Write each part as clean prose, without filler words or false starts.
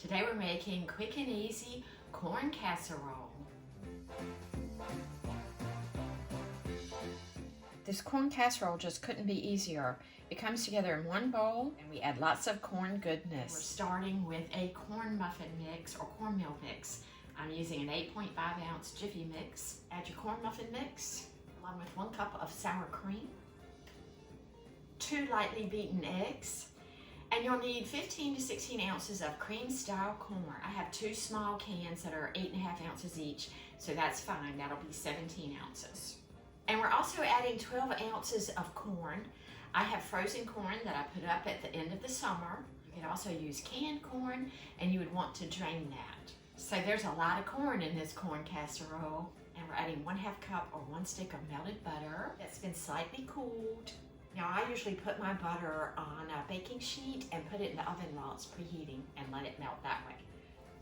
Today we're making quick and easy corn casserole. This corn casserole just couldn't be easier. It comes together in one bowl and we add lots of corn goodness. We're starting with a corn muffin mix or cornmeal mix. I'm using an 8.5 ounce Jiffy mix. Add your corn muffin mix along with 1 cup of sour cream, 2 lightly beaten eggs, and you'll need 15 to 16 ounces of cream style corn. I have 2 small cans that are 8.5 ounces each, so that's fine. That'll be 17 ounces. And we're also adding 12 ounces of corn. I have frozen corn that I put up at the end of the summer. You could also use canned corn, and you would want to drain that. So there's a lot of corn in this corn casserole. And we're adding 1/2 cup or 1 stick of melted butter that's been slightly cooled. Now I usually put my butter on a baking sheet and put it in the oven while it's preheating and let it melt that way.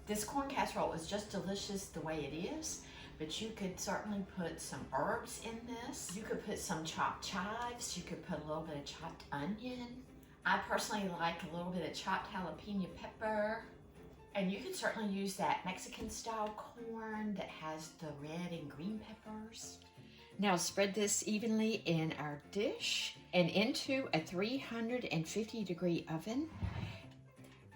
This corn casserole is just delicious the way it is, but you could certainly put some herbs in this. You could put some chopped chives. You could put a little bit of chopped onion. I personally like a little bit of chopped jalapeno pepper. And you could certainly use that Mexican style corn that has the red and green peppers. Now spread this evenly in our dish and into a 350 degree oven.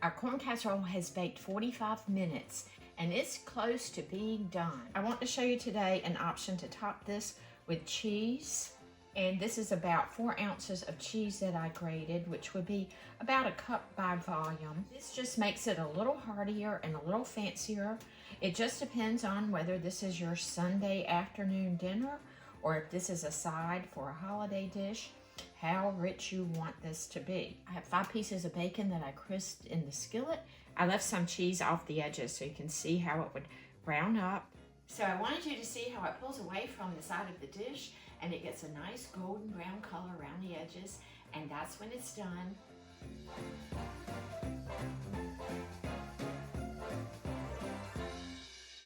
Our corn casserole has baked 45 minutes and it's close to being done. I want to show you today an option to top this with cheese. And this is about 4 ounces of cheese that I grated, which would be about 1 cup by volume. This just makes it a little heartier and a little fancier. It just depends on whether this is your Sunday afternoon dinner or if this is a side for a holiday dish, how rich you want this to be. I have 5 pieces of bacon that I crisped in the skillet. I left some cheese off the edges so you can see how it would brown up. So I wanted you to see how it pulls away from the side of the dish and it gets a nice golden brown color around the edges, and that's when it's done.